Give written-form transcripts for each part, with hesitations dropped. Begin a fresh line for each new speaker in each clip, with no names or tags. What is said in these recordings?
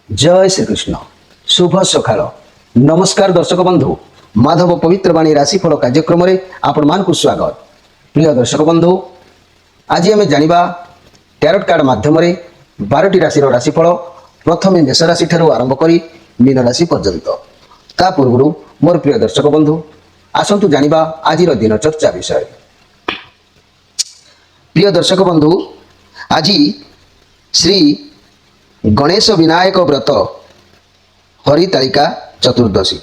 जय श्रीकृष्ण शुभ सकाळ नमस्कार दर्शक बंधु माधव पवित्र वाणी राशिफल कार्यक्रम में आपण मानकु स्वागत। प्रिय दर्शक बंधु आज आम जानिबा टैरोट कार्ड माध्यम 12टी राशि राशिफल प्रथम मेष राशि ठारू आरंभ करी मीन राशि पर्यंत। ता पूर्व मोर प्रिय दर्शक बंधु आसंतु जानिबा आज दिन चर्चा विषय। प्रिय दर्शक बंधु आज श्री गणेश विनायक व्रत हरितालिका चतुर्दशी।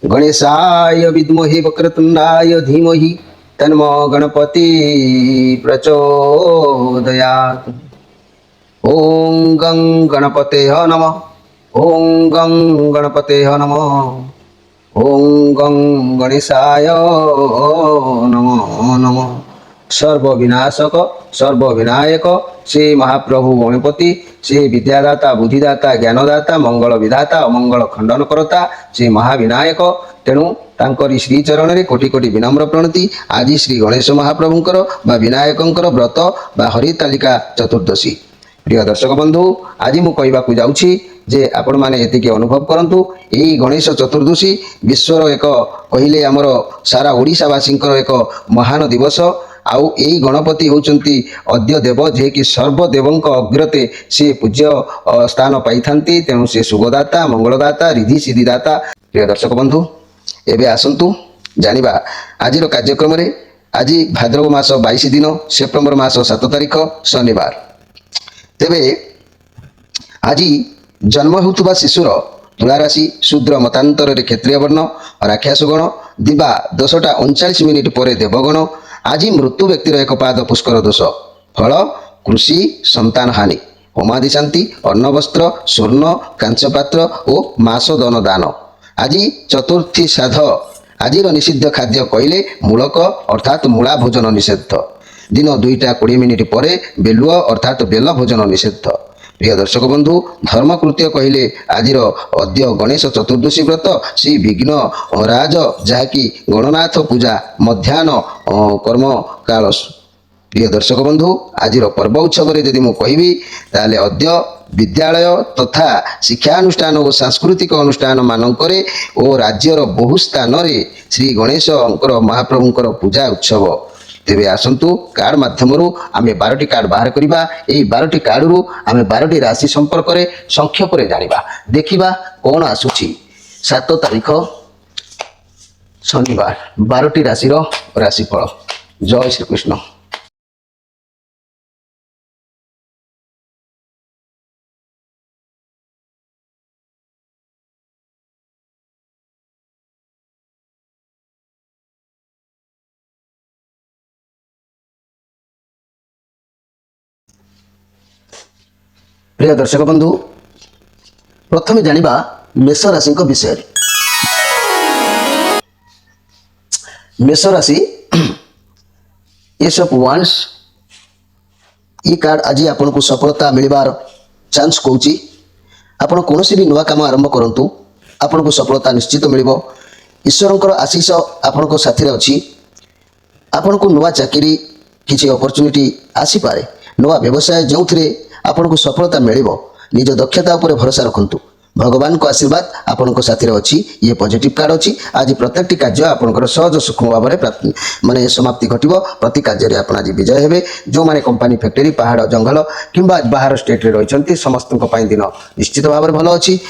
गणेशाय विद्महे वक्रतुंडाय धीमहि तन्नो गणपति प्रचोदयात्। ओं गं गणपतेः नमः। ओं गं गणपतेः नमः। ओं गं गणेशाय नमो नमः। सर्वविनाशक सर्वविनायक श्री महाप्रभु गणपति श्री विद्यादाता बुद्धिदाता ज्ञानदाता मंगल विधाता अमंगल खंडन करता श्री महाविनायक। तेणु तांकरी श्री चरण रे कोटि कोटि विनम्र प्रणति। आज श्री गणेश महाप्रभुंकर बा विनायकंकर व्रत बा हरितालिका चतुर्दशी। प्रिय दर्शक बंधु आज मु कहबाकू जाउछि जे आपण माने एतिके अनुभव करंतु एई गणेश चतुर्दशी विश्वर एक कहिले हमर सारा ओडिशावासींकर एक महान दिवस। आउ यही गणपति होचंती अद्य देव जे कि सर्वदेवंक अग्रते से पूज्य स्थान पाई थांती। तेणु से शुभदाता मंगलदाता रिधि सिद्धिदाता। प्रिय दर्शक बंधु एबे आसंतु जानिबा आजिर कार्यक्रम रे आज भाद्रव मास 22 दिन सेप्टेम्बर मास 7 तारिख शनिवार। तेबे आज जन्म होउतबा शिशुर तुला राशि शूद्र मतांतर रे क्षत्रिय वर्ण राक्षस गण दिबा 10:39 पर देवगण। आज मृत्यु व्यक्तिर एक पाद पुष्कर दोष फल कृषि संतान हानि होमादि शांति अन्न वस्त्र स्वर्ण कांचपात्र और मास दन दान। आज चतुर्थी साध आज निषिद्ध खाद्य कहले मूलक अर्थात मूला भोजन निषेध। दिन 2:20 पर बेलुआ अर्थात बेल भोजन निषेध। प्रिय दर्शक बंधु धर्मकृत्य कहले आज अद्य गणेश चतुर्दशी व्रत श्री विघ्न राज जहाँकि गणनाथ पूजा मध्याह्न कर्म काल। प्रिय दर्शक बंधु आज पर्व उत्सव यदि मु कहबी ताले अद्य विद्यालय तथा शिक्षानुष्ठान और सांस्कृतिक अनुष्ठान मानकरे और राज्यर बहु स्थान रे श्री गणेश महाप्रभुंकर पूजा उत्सव। तेबे आसंतु कार्ड माध्यम आम 12टी कार्ड बाहर करवा। यही 12टी कार्ड रु आम 12टी राशि संपर्क में संक्षेप जानिबा देखिबा कौन आसुची। 7 तारिख शनिवार 12टी राशि राशिफल। जय श्रीकृष्ण। प्रिय दर्शक बंधु प्रथम जानिबा मेष राशि विषय। मेष राशि एस ऑफ वांस ई कार्ड आज आपन को सफलता मिलबार चांस कहूची। आपन कोनोसी भी नुआ काम आरंभ करंतु आपन को सफलता निश्चित मिलिबो। ईश्वरंकर आशीष आपन को साथी रे अछि। आपन को नुआ चाकरी किछि अपॉर्चुनिटी आसी पारे। नुआ व्यवसाय जोथरे आपन को सफलता मिलिबो। निज दक्षता उपर भरोसा रखंतु। भगवान को आशीर्वाद आपन को साथी रे अछि। ये पॉजिटिव कार्ड अछि। आज प्रत्येकटी कार्य आपनकर सहज सूक्ष्म भाव में माने समाप्ति घटिबो। प्रति कार्य रे आपन आज विजय हेबे। जो माने कंपनी फैक्टरी पहाड़ जंगल किंबा बाहर स्टेट रे रहिसंती समस्त दिन निश्चित भाव में भलो अछि।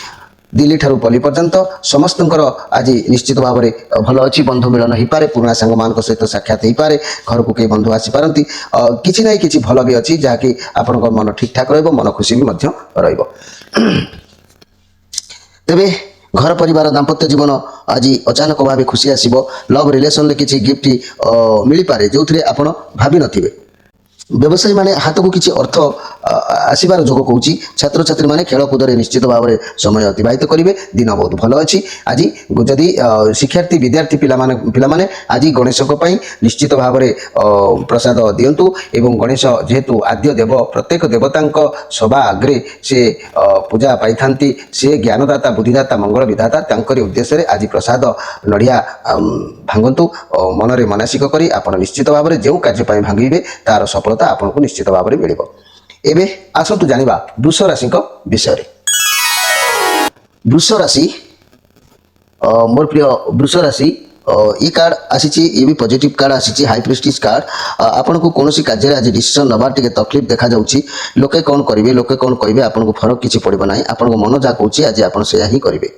दिल्ली ठारू पल्ली पर्यंत समस्त आज निश्चित भाव में भल अच्छी। बंधु मिलन हो पारे पुराना सांग मान सहित साक्षात हो पारे। घर को कई बंधु आसी पारती किसी ना कि भल भी अच्छी जहाँकि आपण मन ठीक ठाक मन खुशी भी रहिबो। तेबे घर परिवार दाम्पत्य जीवन आज अचानक भाव खुशी आसीबो। लव रिलेशन ले किसी गिफ्ट मिल पारे जो आपण भाभी नथिबे। व्यवसायी माने हाथ को किसी अर्थ आसबार जोग कौच। छात्र छात्री माने खेलकूद निश्चित भाव में समय अतिबाहित करेंगे। दिन बहुत भल अच्छी। आज जदि शिक्षार्थी विद्यार्थी पिलामाने आज गणेश निश्चित भाव में प्रसाद दिंतु। एवं गणेश जेहेतु आद्य देव प्रत्येक देवता सभा आगे से पूजा पाई थांती। से ज्ञानदाता बुद्धिदाता मंगल विधाता तांकरी उद्देश्य आज प्रसाद नड़िया भांगतु। मनरे मानसिक करी आपण निश्चित भाव में जो कार्य भांगे तार सफलता आपको निश्चित भाव में मिल। एबे आसतु जानिबा वृष राशि विषय।
वृष राशि मोर प्रिय वृष राशि ये कार्ड आसी ये भी पॉजिटिव कार्ड आसी हाई प्रेस्टीज कार्ड आपन को कौन कार्य आज डिसीजन नबार टे तकलीफ देखा जाउची लोके कौन करेंगे लोके कौन कहे आपन को फरक किसी पड़ो ना आपन को मन जहाँ कौच आज आप ही करेंगे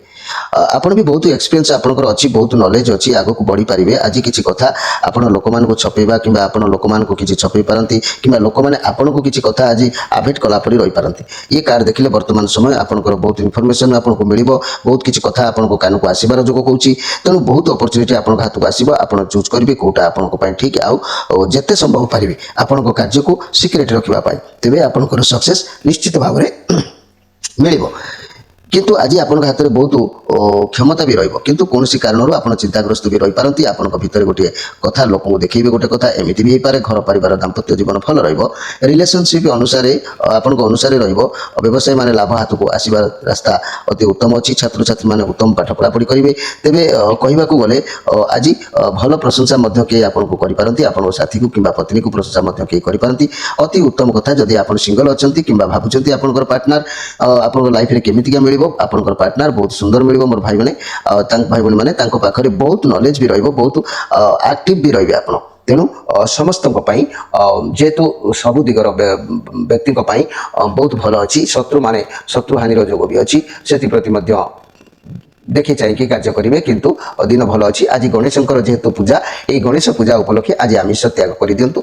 आपण भी बहुत एक्सपीरियंस आपनकर अच्छी बहुत नॉलेज अच्छी आगो को बढ़ी पारे आज किसी कथा आपण लोक मान छपेबा कि आपण लोक मान किसी छपे पारती कि लोक मैंने आपण को किसी कथा आज आवेट कला पड़ी रही पारती ये कार्ड देखिले वर्तमान समय आपनकर बहुत इनफॉरमेशन आपको मिल बहुत किसी कथा आपण को कान को आसबार जोग कौच तेणु बहुत अपॉर्चुनिटी आपण हाथ को आसो आप चूज करेंगे कौटा आपण ठीक आउ जिते संभव पारे आपण कार्य को सिक्रेट रखापी तेज आपंकर सक्सेस निश्चित भाव में मिल किंतु आज आपन हाथ में बहुत क्षमता भी रहिबो कौन कारण आप चिंताग्रस्त भी रही पारती आपण भितर गोटे कथा लोक देखिए गोटे कथा एमती भी हो पारे घर परिवार दाम्पत्य जीवन भल रिलेशनशिप अनुसार आपण अनुसार व्यवसाय माने लाभ हाथ को आसवा रास्ता अति उत्तम अच्छी छात्र छात्री मैंने उत्तम पाठ पढ़ापढ़ी करेंगे तेरे कहवाक गले आज भल प्रशंसा किए आपको करपारती आप साथी को कि पत्नी को प्रशंसा किए करपारती अति उत्तम कथा जदि आप सिंगल अच्छा कि भावुं आपंकर पार्टनर आप लाइफ में केमितिका मिल आपंकर पार्टनर बहुत सुंदर मिल मोर भाई मैंने भाई भाई मैंने पाखे बहुत नॉलेज भी बहुत एक्टिव भी रही आप तेणु समस्त जेहेतु सबु दिगर व्यक्ति बहुत भल अच्छी शत्रु माने शत्रु हानि जोग भी अच्छी से देखी चाहिए कार्य करेंगे किंतु दिन भल अच्छी आज गणेशंकर जेहेतु पूजा ये गणेश पूजा उपलक्षे आज आमिष त्याग कर दिंतु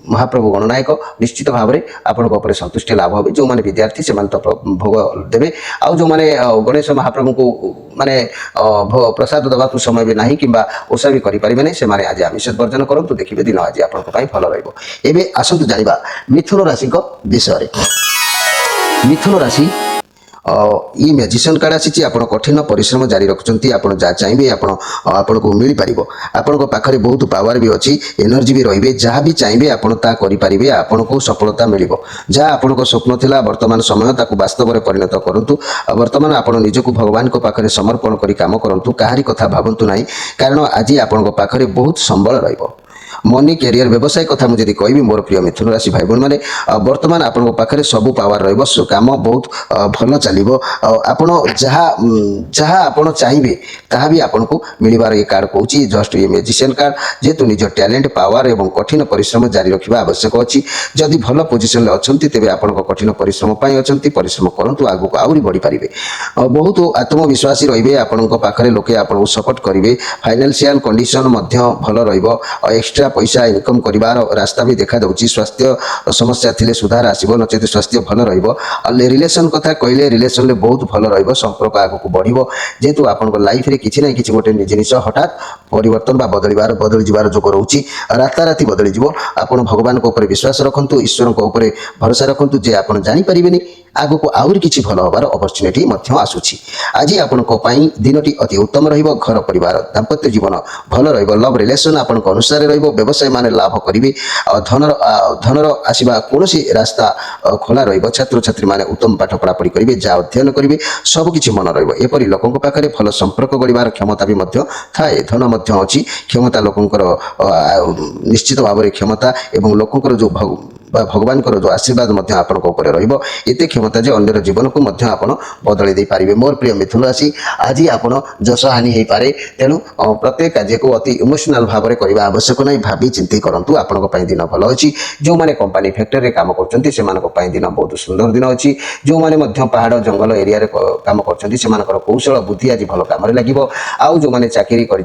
महाप्रभु गणनायक निश्चित भाव में आपण संतुष्टि लाभ हो जो मैंने विद्यार्थी से तो भोग देवे आउ जो मैंने गणेश महाप्रभु को माने प्रसाद दवा समय भी ना कि ओषा भी करें से आज आमिष वर्जन करूँ देखिए दिन आज आपंपाई भल रही आसतु जाना मिथुन राशि विषय मिथुन राशि ये मैजिशियन कार्ड आसी आप कठिन परिश्रम जारी रखुंट आप जहाँ चाहिए आपण को मिल पार आपण पाखे बहुत पावर भी अच्छी एनर्जी भी रे जहाँ भी चाहिए आपरे आपण को सफलता मिल जहाँ आपण स्वप्न थिला वर्तमान समय ताकू वास्तव में परिणत करूँ वर्तमान आप निजक भगवान को पाखे समर्पण कर काम करूँ कहारी कथा भावतु ना कारण आज आपण पाखे बहुत संबल रही मनी कैरियर व्यवसाय कथा मुझे कहि मोर प्रिय मिथुन राशि भाई बहन मैंने वर्तमान आपण पाखे सब पावर रम बहुत भल चलो आपड़ जहाँ जहाँ आप चाहिए ताहा भी आपन को मिलबार ये कार्ड कौच जस्ट ये मैजिशियन कार्ड जेहेतु निज टैलेंट पावर एवं कठिन परिश्रम जारी रखा आवश्यक अच्छी जदि भल पोजिशन अच्छा तेज आप कठिन परिश्रम अच्छा परिश्रम करूँ आगू को आहरी बढ़ी पारे बहुत आत्मविश्वासी रे आपण पाखे लोके आपको सपोर्ट करेंगे फाइनेंशियल कंडीशन भल एक्सट्रा पैसा इनकम करार रास्ता भी देखा दूसरी स्वास्थ्य समस्या थिले सुधार आसो नचेत स्वास्थ्य भल रिलेशन कथा कहले रिलेशन में बहुत भल संपर्क आगू बढ़ो जेहेतु आप लाइफ में किसी ना कि गोटे जिनिस हठात परिवर्तन बदली जबार जोग रोचे राताराति बदली जीव आप भगवान विश्वास रखु ईश्वर भरोसा रखु जे आप जानीपारे आगू को आहरी किसी भल हबार अपॉर्चुनिटी आसूची आज आपण दिनटी अति उत्तम रहिबो घर परिवार दाम्पत्य जीवन भल रहिबो लव रिलेशन आपण अनुसार रहिबो व्यवसाय माने लाभ करिवे धनर आसीबा कोनोसी रास्ता खोला रहिबो छात्र छात्री माने उत्तम पाठ पढ़ापढ़ी करिवे जा अध्ययन करिवे सब किछि मन रहिबो एपरि लोकंक पाखरे भल संपर्क गढ़िबार क्षमता भी थाए धन अच्छी क्षमता लोकंकर निश्चित भाव में क्षमता एवं लोकंकर जो भगवान जो आशीर्वाद आपण एते क्षमता जे अन्यर जीवन को आप बदल दे पारे मोर प्रिय मिथुन राशि आज आप जस हानि हो पारे तेणु प्रत्येक कार्य को अति इमोशनाल भाव में करने आवश्यक नहीं भावी चिंती करूँ आपण दिन भल अच्छी जो मैंने कंपनी फैक्ट्री काम कर दिन बहुत सुंदर दिन अच्छी जो मैंने पहाड़ जंगल एरिया काम कर कौशल बुद्धि आज भल कम लगे आउ जो मैंने चाकरी कर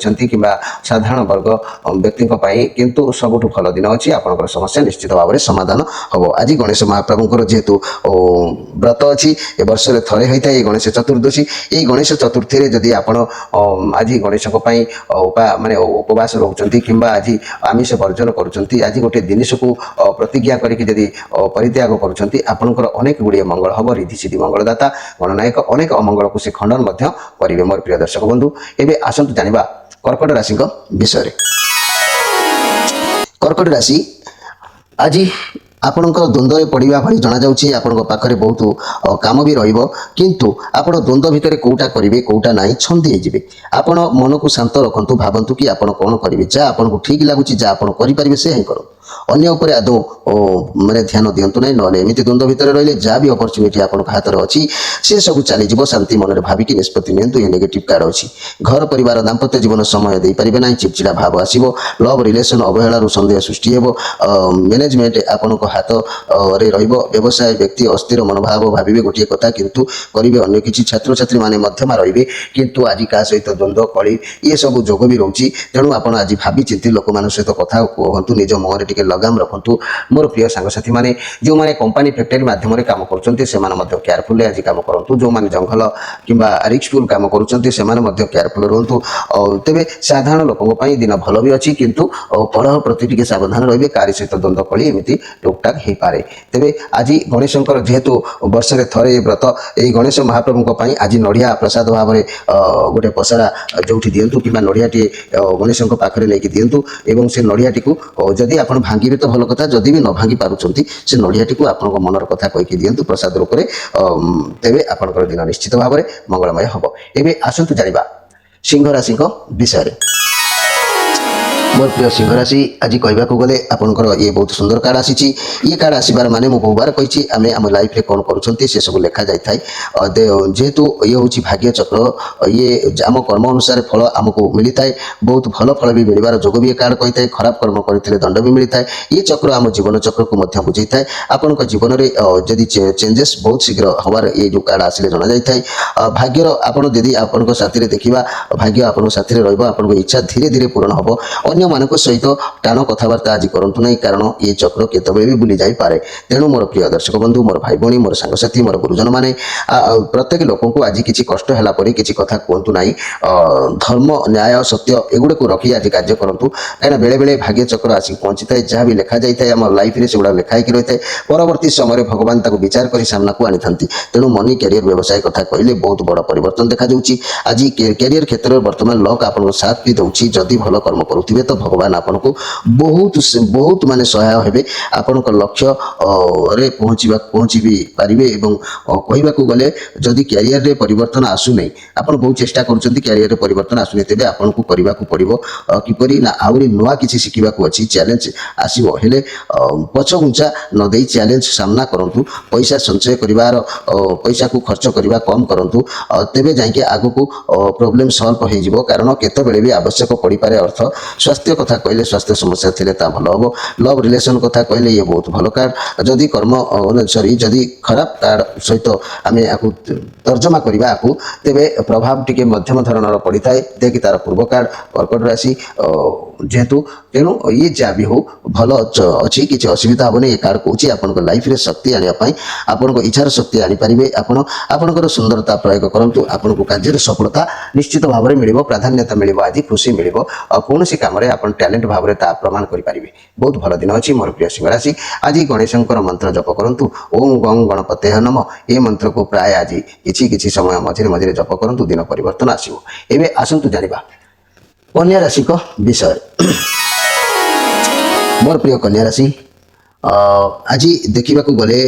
साधारण वर्ग व्यक्ति किंतु सबुठ भल दिन अच्छी आपंकर समस्या निश्चित भाव में समाधान हम आज गणेश महाप्रभुंर जेहेतु व्रत अच्छी ए वर्ष थे होता है गणेश चतुर्दशी ये गणेश चतुर्थी जदि आप आज गणेश माने उपवास रोचंती कि आज आमिष वर्जन करुँच आज गोटे जिनिस को प्रतिज्ञा करके परित्याग करुँच आपंकर अनेक गुड़िए मंगल हम रिधि सिद्धि मंगलदाता गणनायक अनेक अमंगल को से खंडन करेंगे मोर प्रिय दर्शक बंधु एवं आसतु जाना कर्कट राशि विषय कर्कट राशि आज आपणकर द्वंद्व पड़ा भाई जना जाऊँगी आपण पाखे बहुत काम भी किंतु आपण द्वंद्व भितर कौटा करेंगे कौटा ना छंदी होजे आपण मन को शांत रखु भावतु कि आप कौन करेंगे जहाँ आपको ठीक लगुच जहाँ आप करेंगे से ही करूँ ଅନ୍ୟ ଉପରେ ଆଦୌ ମାନେ ଧ୍ୟାନ ଦିଅନ୍ତୁ ନାହିଁ, ନହେଲେ ଏମିତି ଦ୍ୱନ୍ଦ୍ୱ ଭିତରେ ରହିଲେ ଯାହା ବି ଅପରଚ୍ୟୁନିଟି ଆପଣଙ୍କ ହାତରେ ଅଛି ସେ ସବୁ ଚାଲିଯିବ। ଶାନ୍ତି ମନରେ ଭାବିକି ନିଷ୍ପତ୍ତି ନିଅନ୍ତୁ। ଏ ନେଗେଟିଭ୍ କାର୍ଡ଼ ଅଛି। ଘର ପରିବାର ଦାମ୍ପତ୍ୟ ଜୀବନ ସମୟ ଦେଇପାରିବେ ନାହିଁ, ଚିଡ଼ଚିଡ଼ା ଭାବ ଆସିବ। ଲଭ୍ ରିଲେସନ୍ ଅବହେଳାରୁ ସନ୍ଦେହ ସୃଷ୍ଟି ହେବ। ମ୍ୟାନେଜମେଣ୍ଟ ଆପଣଙ୍କ ହାତରେ ରହିବ। ବ୍ୟବସାୟ ବ୍ୟକ୍ତି ଅସ୍ଥିର ମନୋଭାବ, ଭାବିବେ ଗୋଟିଏ କଥା କିନ୍ତୁ କରିବେ ଅନ୍ୟ କିଛି। ଛାତ୍ରଛାତ୍ରୀମାନେ ମଧ୍ୟମା ରହିବେ କିନ୍ତୁ ଆଜି କାହା ସହିତ ଦ୍ୱନ୍ଦ୍ୱ କଳି ଏସବୁ ଯୋଗ ବି ରହୁଛି। ତେଣୁ ଆପଣ ଆଜି ଭାବି ଚିନ୍ତି ଲୋକମାନଙ୍କ ସହିତ କଥା କୁହନ୍ତୁ, ନିଜ ମୁହଁରେ ଟିକେ ଲଗାମ ରଖନ୍ତୁ। ମୋର ପ୍ରିୟ ସାଙ୍ଗସାଥୀମାନେ, ଯେଉଁମାନେ କମ୍ପାନୀ ଫ୍ୟାକ୍ଟରୀ ମାଧ୍ୟମରେ କାମ କରୁଛନ୍ତି ସେମାନେ ମଧ୍ୟ କେୟାରଫୁଲି ଆଜି କାମ କରନ୍ତୁ। ଯେଉଁମାନେ ଜଙ୍ଗଲ କିମ୍ବା ରିସ୍କଫୁଲ୍ କାମ କରୁଛନ୍ତି ସେମାନେ ମଧ୍ୟ କେୟାରଫୁଲ୍ ରୁହନ୍ତୁ। ତେବେ ସାଧାରଣ ଲୋକଙ୍କ ପାଇଁ ଦିନ ଭଲ ବି ଅଛି କିନ୍ତୁ କଳହ ପ୍ରତି ଟିକେ ସାବଧାନ ରହିବେ। କାରି ସହିତ ଦ୍ୱନ୍ଦ୍ୱ କଳି ଏମିତି ଟୁକଟାକ ହେଇପାରେ। ତେବେ ଆଜି ଗଣେଶଙ୍କର ଯେହେତୁ ବର୍ଷରେ ଥରେ ଏ ବ୍ରତ, ଏହି ଗଣେଶ ମହାପ୍ରଭୁଙ୍କ ପାଇଁ ଆଜି ନଡ଼ିଆ ପ୍ରସାଦ ଭାବରେ ଗୋଟେ ପସରା ଯେଉଁଠି ଦିଅନ୍ତୁ କିମ୍ବା ନଡ଼ିଆଟିଏ ଗଣେଶଙ୍କ ପାଖରେ ନେଇକି ଦିଅନ୍ତୁ। ଏବଂ ସେ ନଡ଼ିଆଟିକୁ ଯଦି ଆପଣ ଭାଙ୍ଗିବେ ତ ଭଲ କଥା, ଯଦି ବି ନ ଭାଙ୍ଗି ପାରୁଛନ୍ତି ସେ ନଡ଼ିଆଟିକୁ ଆପଣଙ୍କ ମନର କଥା କହିକି ଦିଅନ୍ତୁ ପ୍ରସାଦ ରୂପରେ। ତେବେ ଆପଣଙ୍କର ଦିନ ନିଶ୍ଚିତ ଭାବରେ ମଙ୍ଗଳମୟ ହେବ। ଏବେ ଆସନ୍ତୁ ଜାଣିବା ସିଂହ ରାଶିଙ୍କ ବିଷୟରେ। ମୋର ପ୍ରିୟ ସିଂହ ରାଶି, ଆଜି କହିବାକୁ ଗଲେ ଆପଣଙ୍କର ଇଏ ବହୁତ ସୁନ୍ଦର କାର୍ଡ଼ ଆସିଛି। ଇଏ କାର୍ଡ଼ ଆସିବାର ମାନେ ମୁଁ ବହୁବାର କହିଛି ଆମେ ଆମ ଲାଇଫରେ କ'ଣ କରୁଛନ୍ତି ସେସବୁ ଲେଖାଯାଇଥାଏ। ଯେହେତୁ ଇଏ ହେଉଛି ଭାଗ୍ୟ ଚକ୍ର, ଇଏ ଆମ କର୍ମ ଅନୁସାରେ ଫଳ ଆମକୁ ମିଳିଥାଏ। ବହୁତ ଭଲ ଫଳ ବି ମିଳିବାର ଯୋଗ ବି ଏ କାର୍ଡ଼ କହିଥାଏ। ଖରାପ କର୍ମ କରିଥିଲେ ଦଣ୍ଡ ବି ମିଳିଥାଏ। ଇଏ ଚକ୍ର ଆମ ଜୀବନ ଚକ୍ରକୁ ମଧ୍ୟ ବୁଝେଇଥାଏ। ଆପଣଙ୍କ ଜୀବନରେ ଯଦି ଚେଞ୍ଜେସ୍ ବହୁତ ଶୀଘ୍ର ହେବାର ଏ ଯେଉଁ କାର୍ଡ଼ ଆସିଲେ ଜଣାଯାଇଥାଏ। ଭାଗ୍ୟର ଆପଣ ଯଦି ଆପଣଙ୍କ ସାଥିରେ ଦେଖିବା, ଭାଗ୍ୟ ଆପଣଙ୍କ ସାଥିରେ ରହିବ। ଆପଣଙ୍କ ଇଚ୍ଛା ଧୀରେ ଧୀରେ ପୂରଣ ହେବ। ଅନ୍ୟମାନଙ୍କ ସହିତ ଟାଣ କଥାବାର୍ତ୍ତା ଆଜି କରନ୍ତୁ ନାହିଁ, କାରଣ ଏ ଚକ୍ର କେତେବେଳେ ବି ବୁଲି ଯାଇପାରେ। ତେଣୁ ମୋର ପ୍ରିୟ ଦର୍ଶକ ବନ୍ଧୁ, ମୋର ଭାଇ ଭଉଣୀ, ମୋର ସାଙ୍ଗସାଥି, ମୋର ଗୁରୁଜନମାନେ, ପ୍ରତ୍ୟେକ ଲୋକଙ୍କୁ ଆଜି କିଛି କଷ୍ଟ ହେଲା ପରେ କିଛି କଥା କୁହନ୍ତୁ ନାହିଁ। ଧର୍ମ, ନ୍ୟାୟ, ସତ୍ୟ ଏଗୁଡ଼ାକୁ ରଖି ଆଜି କାର୍ଯ୍ୟ କରନ୍ତୁ। କାହିଁକିନା ବେଳେବେଳେ ଭାଗ୍ୟ ଚକ୍ର ଆସିକି ପହଞ୍ଚିଥାଏ। ଯାହା ବି ଲେଖାଯାଇଥାଏ ଆମ ଲାଇଫରେ ସେଗୁଡ଼ା ଲେଖା ହେଇକି ରହିଥାଏ। ପରବର୍ତ୍ତୀ ସମୟରେ ଭଗବାନ ତାକୁ ବିଚାର କରି ସାମ୍ନାକୁ ଆଣିଥାନ୍ତି। ତେଣୁ ମନି, କ୍ୟାରିୟର, ବ୍ୟବସାୟ କଥା କହିଲେ ବହୁତ ବଡ଼ ପରିବର୍ତ୍ତନ ଦେଖାଯାଉଛି। ଆଜି କ୍ୟାରିୟର କ୍ଷେତ୍ରରେ ବର୍ତ୍ତମାନ ଲକ୍ ଆପଣଙ୍କ ସାଥ ବି ଦେଉଛି। ଯଦି ଭଲ କର୍ମ କରୁଥିବେ ତ ଭଗବାନ ଆପଣଙ୍କୁ ବହୁତ ମାନେ ସହାୟ ହେବେ। ଆପଣଙ୍କ ଲକ୍ଷ୍ୟରେ ପହଞ୍ଚି ବି ପାରିବେ। ଏବଂ କହିବାକୁ ଗଲେ ଯଦି କ୍ୟାରିୟରରେ ପରିବର୍ତ୍ତନ ଆସୁନାହିଁ, ଆପଣ ବହୁତ ଚେଷ୍ଟା କରୁଛନ୍ତି କ୍ୟାରିୟରରେ ପରିବର୍ତ୍ତନ ଆସୁନି, ତେବେ ଆପଣଙ୍କୁ କରିବାକୁ ପଡ଼ିବ କିପରି ନା ଆହୁରି ନୂଆ କିଛି ଶିଖିବାକୁ ଅଛି। ଚ୍ୟାଲେଞ୍ଜ ଆସିବ, ହେଲେ ପଛଘୁଞ୍ଚା ନ ଦେଇ ଚ୍ୟାଲେଞ୍ଜ ସାମ୍ନା କରନ୍ତୁ। ପଇସା ସଞ୍ଚୟ କରିବାର ପଇସାକୁ ଖର୍ଚ୍ଚ କରିବା କମ୍ କରନ୍ତୁ। ତେବେ ଯାଇକି ଆଗକୁ ପ୍ରୋବ୍ଲେମ୍ ସଲ୍ଭ ହେଇଯିବ। କାରଣ କେତେବେଳେ ବି ଆବଶ୍ୟକ ପଡ଼ିପାରେ ଅର୍ଥ। ସ୍ୱାସ୍ଥ୍ୟ କଥା କହିଲେ ସ୍ୱାସ୍ଥ୍ୟ ସମସ୍ୟା ଥିଲେ ତା ଭଲ ହେବ। ଲଭ୍ ରିଲେସନ୍ କଥା କହିଲେ ଇଏ ବହୁତ ଭଲ କାର୍ଡ଼। ଯଦି ଯଦି ଖରାପ କାର୍ଡ଼ ସହିତ ଆମେ ଆକୁ ତର୍ଜମା କରିବା ତେବେ ପ୍ରଭାବ ଟିକେ ମଧ୍ୟମ ଧରଣର ପଡ଼ିଥାଏ। ଯେକି ତାର ପୂର୍ବ କାର୍ଡ଼ କର୍କଟ ରାଶି ଯେହେତୁ, ତେଣୁ ଇଏ ଯାହା ବି ହଉ ଭଲ ଅଛି, କିଛି ଅସୁବିଧା ହେବନି। ଏ କାର୍ଡ଼ କହୁଛି ଆପଣଙ୍କ ଲାଇଫରେ ଶକ୍ତି ଆଣିବା ପାଇଁ, ଆପଣଙ୍କ ଇଚ୍ଛାର ଶକ୍ତି ଆଣିପାରିବେ। ଆପଣଙ୍କର ସୁନ୍ଦରତା ପ୍ରୟୋଗ କରନ୍ତୁ। ଆପଣଙ୍କୁ କାର୍ଯ୍ୟରେ ସଫଳତା ନିଶ୍ଚିତ ଭାବରେ ମିଳିବ, ପ୍ରାଧାନ୍ୟତା ମିଳିବ, ଆଜି ଖୁସି ମିଳିବ। କୌଣସି କାମରେ ଆପଣ ଟ୍ୟାଲେଣ୍ଟ ଭାବରେ ତା ପ୍ରମାଣ କରିପାରିବେ। ବହୁତ ଭଲ ଦିନ ଅଛି ମୋର ପ୍ରିୟ ସିଂହ ରାଶି। ଆଜି ଗଣେଶଙ୍କର ମନ୍ତ୍ର ଜପ କରନ୍ତୁ। ଓಂ ଗଂ ଗଣପତେହ ନମ। ଏ ମନ୍ତ୍ରକୁ ପ୍ରାୟ ଆଜି କିଛି ସମୟ ମଝିରେ ମଝିରେ ଜପ କରନ୍ତୁ, ଦିନ ପରିବର୍ତ୍ତନ ଆସିବ। ଏବେ ଆସନ୍ତୁ ଜାଣିବା କନ୍ୟା ରାଶିଙ୍କ ବିଷୟରେ। ମୋର ପ୍ରିୟ କନ୍ୟା ରାଶି, ଆଜି ଦେଖିବାକୁ ଗଲେ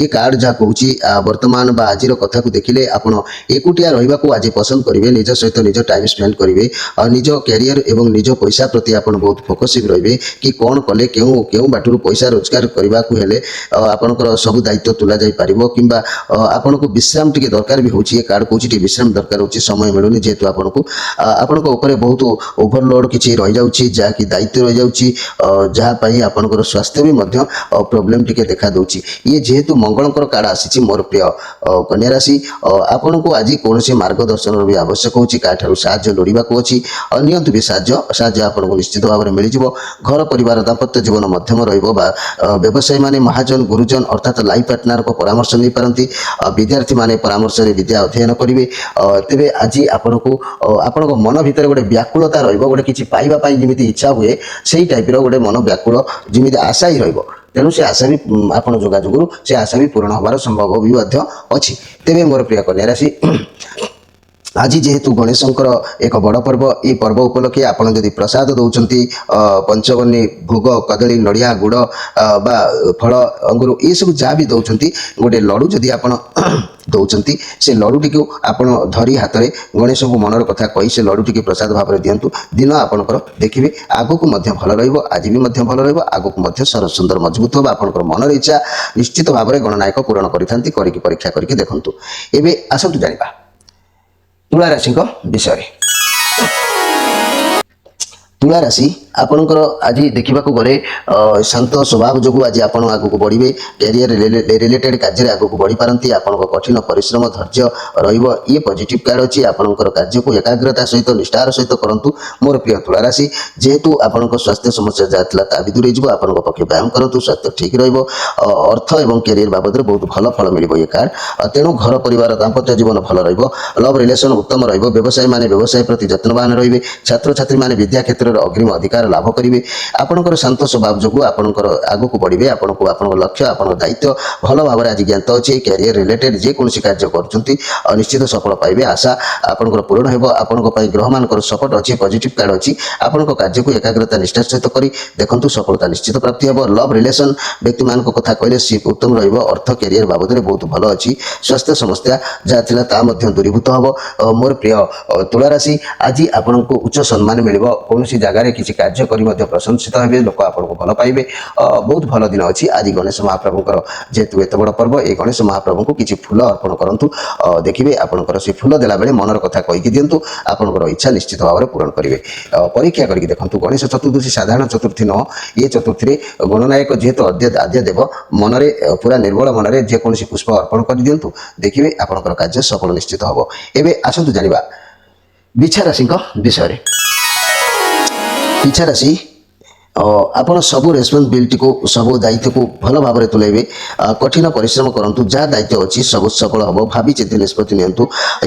ଏ କାର୍ଡ଼ ଯାହା କହୁଛି ବର୍ତ୍ତମାନ ବା ଆଜିର କଥାକୁ ଦେଖିଲେ ଆପଣ ଏକୁଟିଆ ରହିବାକୁ ଆଜି ପସନ୍ଦ କରିବେ। ନିଜ ସହିତ ନିଜ ଟାଇମ୍ ସ୍ପେଣ୍ଡ କରିବେ। ନିଜ କ୍ୟାରିୟର ଏବଂ ନିଜ ପଇସା ପ୍ରତି ଆପଣ ବହୁତ ଫୋକସିଂ ରହିବେ କି କ'ଣ କଲେ କେଉଁ ବାଟରୁ ପଇସା ରୋଜଗାର କରିବାକୁ ହେଲେ ଆପଣଙ୍କର ସବୁ ଦାୟିତ୍ୱ ତୁଲା ଯାଇପାରିବ। କିମ୍ବା ଆପଣଙ୍କୁ ବିଶ୍ରାମ ଟିକେ ଦରକାର ବି ହେଉଛି। ଏ କାର୍ଡ଼ କହୁଛି ଟିକେ ବିଶ୍ରାମ ଦରକାର ହେଉଛି, ସମୟ ମିଳୁନି ଯେହେତୁ ଆପଣଙ୍କ ଉପରେ ବହୁତ ଓଭରଲୋଡ଼ କିଛି ରହିଯାଉଛି, ଯାହାକି ଦାୟିତ୍ୱ ରହିଯାଉଛି, ଯାହା ପାଇଁ ଆପଣଙ୍କର ସ୍ୱାସ୍ଥ୍ୟ ବି ମଧ୍ୟ ପ୍ରୋବ୍ଲେମ୍ ଟିକେ ଦେଖା ଦେଉଛି। ଇଏ ଯେହେତୁ ମଙ୍ଗଳଙ୍କର କାର୍ଡ଼ ଆସିଛି ମୋର ପ୍ରିୟ କନ୍ୟା ରାଶି, ଆପଣଙ୍କୁ ଆଜି କୌଣସି ମାର୍ଗଦର୍ଶନର ବି ଆବଶ୍ୟକ ହେଉଛି। କାହାଠାରୁ ସାହାଯ୍ୟ ଲୋଡ଼ିବାକୁ ଅଛି, ନିଅନ୍ତୁ ବି ସାହାଯ୍ୟ ଆପଣଙ୍କୁ ନିଶ୍ଚିତ ଭାବରେ ମିଳିଯିବ। ଘର ପରିବାର ଦାମ୍ପତ୍ୟ ଜୀବନ ମଧ୍ୟମ ରହିବ। ବା ବ୍ୟବସାୟୀମାନେ ମହାଜନ ଗୁରୁଜନ ଅର୍ଥାତ୍ ଲାଇଫ୍ ପାର୍ଟନରଙ୍କ ପରାମର୍ଶ ନେଇପାରନ୍ତି। ବିଦ୍ୟାର୍ଥୀମାନେ ପରାମର୍ଶରେ ବିଦ୍ୟା ଅଧ୍ୟୟନ କରିବେ। ତେବେ ଆଜି ଆପଣଙ୍କ ମନ ଭିତରେ ଗୋଟେ ବ୍ୟାକୁଳତା ରହିବ। ଗୋଟେ କିଛି ପାଇବା ପାଇଁ ଯେମିତି ଇଚ୍ଛା ହୁଏ ସେଇ ଟାଇପ୍ର ଗୋଟେ ମନ ବ୍ୟାକୁଳ ଯେମିତି ଆଶା ହିଁ ରହିବ। ତେଣୁ ସେ ଆଶା ବି ଆପଣ ଯୋଗାଯୋଗରୁ ସେ ଆଶା ବି ପୂରଣ ହେବାର ସମ୍ଭବ ବି ମଧ୍ୟ ଅଛି। ତେବେ ମୋର ପ୍ରିୟ କନ୍ୟା ରାଶି, ଆଜି ଯେହେତୁ ଗଣେଶଙ୍କର ଏକ ବଡ଼ ପର୍ବ ଏ ପର୍ବ ଉପଲକ୍ଷେ ଆପଣ ଯଦି ପ୍ରସାଦ ଦେଉଛନ୍ତି ପଞ୍ଚବର୍ଣ୍ଣୀ ଭୋଗ କଦଳୀ ନଡ଼ିଆ ଗୁଡ଼ ବା ଫଳ ଅଙ୍ଗୁର ଏସବୁ ଯାହା ବି ଦେଉଛନ୍ତି ଗୋଟେ ଲଡ଼ୁ ଯଦି ଆପଣ ଦେଉଛନ୍ତି ସେ ଲଡ଼ୁଟିକୁ ଆପଣ ଧରି ହାତରେ ଗଣେଶଙ୍କୁ ମନର କଥା କହି ସେ ଲଡ଼ୁଟିକୁ ପ୍ରସାଦ ଭାବରେ ଦିଅନ୍ତୁ। ଦିନ ଆପଣଙ୍କର ଦେଖିବେ ଆଗକୁ ମଧ୍ୟ ଭଲ ରହିବ। ଆଜି ବି ମଧ୍ୟ ଭଲ ରହିବ। ଆଗକୁ ମଧ୍ୟ ସୁନ୍ଦର ମଜବୁତ ହେବ। ଆପଣଙ୍କର ମନର ଇଚ୍ଛା ନିଶ୍ଚିତ ଭାବରେ ଗଣନାୟକ ପୂରଣ କରିଥାନ୍ତି। କରିକି ପରୀକ୍ଷା କରିକି ଦେଖନ୍ତୁ। ଏବେ ଆସନ୍ତୁ ଜାଣିବା ତୁଳା ରାଶିଙ୍କ ବିଷୟରେ। ତୁଳା ରାଶି ଆପଣଙ୍କର ଆଜି ଦେଖିବାକୁ ଗଲେ ଶାନ୍ତ ସ୍ୱଭାବ ଯୋଗୁଁ ଆଜି ଆପଣ ଆଗକୁ ବଢ଼ିବେ। କ୍ୟାରିୟର ରିଲେଟେଡ୍ କାର୍ଯ୍ୟରେ ଆଗକୁ ବଢ଼ିପାରନ୍ତି। ଆପଣଙ୍କ କଠିନ ପରିଶ୍ରମ ଧୈର୍ଯ୍ୟ ରହିବ। ଇଏ ପଜିଟିଭ୍ କାର୍ଡ଼ ଅଛି। ଆପଣଙ୍କର କାର୍ଯ୍ୟକୁ ଏକାଗ୍ରତା ସହିତ ନିଷ୍ଠାର ସହିତ କରନ୍ତୁ। ମୋର ପ୍ରିୟ ତୁଳା ରାଶି, ଯେହେତୁ ଆପଣଙ୍କ ସ୍ୱାସ୍ଥ୍ୟ ସମସ୍ୟା ଯାହା ଥିଲା ତାହା ବି ଦୂରେଇ ଯିବ। ଆପଣଙ୍କ ପକ୍ଷେ ବ୍ୟାୟାମ କରନ୍ତୁ, ସ୍ୱାସ୍ଥ୍ୟ ଠିକ୍ ରହିବ। ଅର୍ଥ ଏବଂ କ୍ୟାରିୟର ବାବଦରେ ବହୁତ ଭଲ ଫଳ ମିଳିବ ଏ କାର୍ଡ଼। ତେଣୁ ଘର ପରିବାର ଦାମ୍ପତ୍ୟ ଜୀବନ ଭଲ ରହିବ। ଲଭ୍ ରିଲେସନ୍ ଉତ୍ତମ ରହିବ। ବ୍ୟବସାୟୀମାନେ ବ୍ୟବସାୟ ପ୍ରତି ଯତ୍ନବାନ ରହିବେ। ଛାତ୍ରଛାତ୍ରୀମାନେ ବିଦ୍ୟା କ୍ଷେତ୍ରରେ ଅଗ୍ରୀମ ଅଧିକାର ଲାଭ କରିବେ। ଆପଣଙ୍କର ଶାନ୍ତ ସ୍ୱଭାବ ଯୋଗୁଁ ଆପଣଙ୍କର ଆଗକୁ ବଢ଼ିବେ। ଆପଣଙ୍କ ଲକ୍ଷ୍ୟ ଆପଣଙ୍କ ଦାୟିତ୍ୱ ଭଲ ଭାବରେ ଆଜି ଜ୍ଞାତ ଅଛି। କ୍ୟାରିୟର ରିଲେଟେଡ୍ ଯେକୌଣସି କାର୍ଯ୍ୟ କରୁଛନ୍ତି ନିଶ୍ଚିତ ସଫଳ ପାଇବେ। ଆଶା ଆପଣଙ୍କର ପୂରଣ ହେବ। ଆପଣଙ୍କ ପାଇଁ ଗ୍ରହମାନଙ୍କର ସପୋର୍ଟ ଅଛି, ପଜିଟିଭ୍ କାର୍ଡ଼ ଅଛି। ଆପଣଙ୍କ କାର୍ଯ୍ୟକୁ ଏକାଗ୍ରତା ନିଷ୍ଠାର ସହିତ କରି ଦେଖନ୍ତୁ, ସଫଳତା ନିଶ୍ଚିତ ପ୍ରାପ୍ତି ହେବ। ଲଭ୍ ରିଲେସନ୍ ବ୍ୟକ୍ତିମାନଙ୍କ କଥା କହିଲେ ସିଏ ଉତ୍ତମ ରହିବ। ଅର୍ଥ କ୍ୟାରିୟର ବାବଦରେ ବହୁତ ଭଲ ଅଛି। ସ୍ୱାସ୍ଥ୍ୟ ସମସ୍ୟା ଯାହା ଥିଲା ତାହା ମଧ୍ୟ ଦୂରୀଭୂତ ହେବ। ମୋର ପ୍ରିୟ ତୁଳା ରାଶି, ଆଜି ଆପଣଙ୍କୁ ଉଚ୍ଚ ସମ୍ମାନ ମିଳିବ। କୌଣସି ଜାଗାରେ କିଛି କାର୍ଯ୍ୟ କରି ମଧ୍ୟ ପ୍ରଶଂସିତ ହେବେ। ଲୋକ ଆପଣଙ୍କୁ ଭଲ ପାଇବେ। ବହୁତ ଭଲ ଦିନ ଅଛି। ଆଜି ଗଣେଶ ମହାପ୍ରଭୁଙ୍କର ଯେହେତୁ ଏତେ ବଡ଼ ପର୍ବ, ଏ ଗଣେଶ ମହାପ୍ରଭୁଙ୍କୁ କିଛି ଫୁଲ ଅର୍ପଣ କରନ୍ତୁ। ଦେଖିବେ ଆପଣଙ୍କର ସେ ଫୁଲ ଦେଲାବେଳେ ମନର କଥା କହିକି ଦିଅନ୍ତୁ। ଆପଣଙ୍କର ଇଚ୍ଛା ନିଶ୍ଚିତ ଭାବରେ ପୂରଣ କରିବେ। ପରୀକ୍ଷା କରିକି ଦେଖନ୍ତୁ। ଗଣେଶ ଚତୁର୍ଦଶୀ ସାଧାରଣ ଚତୁର୍ଥୀ ନୁହଁ। ଏ ଚତୁର୍ଥୀରେ ଗଣନାୟକ ଯେହେତୁ ଆଦ୍ୟ ଦେବ, ମନରେ ପୁରା ନିର୍ମଳ ମନରେ ଯେକୌଣସି ପୁଷ୍ପ ଅର୍ପଣ କରିଦିଅନ୍ତୁ। ଦେଖିବେ ଆପଣଙ୍କର କାର୍ଯ୍ୟ ସଫଳ ନିଶ୍ଚିତ ହେବ। ଏବେ ଆସନ୍ତୁ ଜାଣିବା ବିଛା ରାଶିଙ୍କ ବିଷୟରେ। ବିଛା ରାଶି, ଆପଣ ସବୁ ରେସ୍ପନ୍ସିବିଲିଟିକୁ ସବୁ ଦାୟିତ୍ୱକୁ ଭଲ ଭାବରେ ତୁଲାଇବେ। କଠିନ ପରିଶ୍ରମ କରନ୍ତୁ। ଯାହା ଦାୟିତ୍ୱ ଅଛି ସବୁ ସଫଳ ହେବ। ଭାବି ଚିନ୍ତି ନିଷ୍ପତ୍ତି ନିଅନ୍ତୁ।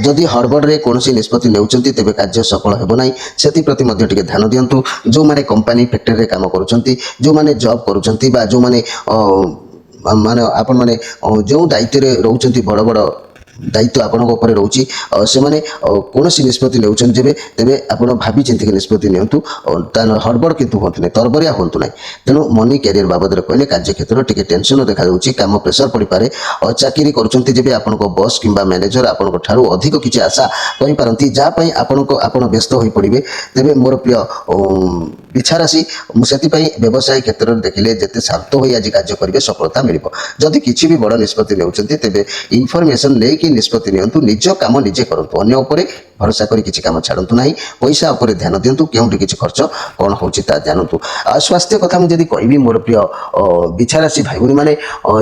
ଯଦି ହଡ଼ବଡ଼ରେ କୌଣସି ନିଷ୍ପତ୍ତି ନେଉଛନ୍ତି ତେବେ କାର୍ଯ୍ୟ ସଫଳ ହେବ ନାହିଁ। ସେଥିପ୍ରତି ମଧ୍ୟ ଟିକେ ଧ୍ୟାନ ଦିଅନ୍ତୁ। ଯେଉଁମାନେ କମ୍ପାନୀ ଫ୍ୟାକ୍ଟରୀରେ କାମ କରୁଛନ୍ତି, ଯେଉଁମାନେ ଜବ୍ କରୁଛନ୍ତି ବା ଯେଉଁମାନେ ମାନେ ଆପଣମାନେ ଯେଉଁ ଦାୟିତ୍ୱରେ ରହୁଛନ୍ତି, ବଡ଼ ବଡ଼ ଦାୟିତ୍ୱ ଆପଣଙ୍କ ଉପରେ ରହୁଛି, ସେମାନେ କୌଣସି ନିଷ୍ପତ୍ତି ନେଉଛନ୍ତି ଯେବେ ତେବେ ଆପଣ ଭାବି ଚିନ୍ତିକି ନିଷ୍ପତ୍ତି ନିଅନ୍ତୁ। ହଡ଼ବଡ଼ କିନ୍ତୁ ହୁଅନ୍ତୁ ନାହିଁ, ତରବରିଆ ହୁଅନ୍ତୁ ନାହିଁ। ତେଣୁ ମନି କ୍ୟାରିୟର ବାବଦରେ କହିଲେ କାର୍ଯ୍ୟକ୍ଷେତ୍ରରେ ଟିକେ ଟେନସନ୍ ଦେଖାଯାଉଛି। କାମ ପ୍ରେସର ପଡ଼ିପାରେ। ଚାକିରି କରୁଛନ୍ତି ଯେବେ ଆପଣଙ୍କ ବସ୍ କିମ୍ବା ମ୍ୟାନେଜର ଆପଣଙ୍କ ଠାରୁ ଅଧିକ କିଛି ଆଶା କରିପାରନ୍ତି, ଯାହା ପାଇଁ ଆପଣ ବ୍ୟସ୍ତ ହୋଇପଡ଼ିବେ। ତେବେ ମୋର ପ୍ରିୟ ବିଛା ରାଶି, ମୁଁ ସେଥିପାଇଁ ବ୍ୟବସାୟ କ୍ଷେତ୍ରରେ ଦେଖିଲେ ଯେତେ ଶାନ୍ତ ହୋଇ ଆଜି କାର୍ଯ୍ୟ କରିବେ ସଫଳତା ମିଳିବ। ଯଦି କିଛି ବି ବଡ଼ ନିଷ୍ପତ୍ତି ନେଉଛନ୍ତି ତେବେ ଇନଫର୍ମେସନ୍ ନେଇକି ନିଷ୍ପତ୍ତି ନିଅନ୍ତୁ। ନିଜ କାମ ନିଜେ କରନ୍ତୁ। ଅନ୍ୟ ଉପରେ ଭରସା କରି କିଛି କାମ ଛାଡ଼ନ୍ତୁ ନାହିଁ। ପଇସା ଉପରେ ଧ୍ୟାନ ଦିଅନ୍ତୁ। କେଉଁଠି କିଛି ଖର୍ଚ୍ଚ କ'ଣ ହେଉଛି ତାହା ଜାଣନ୍ତୁ। ସ୍ୱାସ୍ଥ୍ୟ କଥା ମୁଁ ଯଦି କହିବି, ମୋର ପ୍ରିୟ ବିଛା ରାଶି ଭାଇ ଭଉଣୀମାନେ,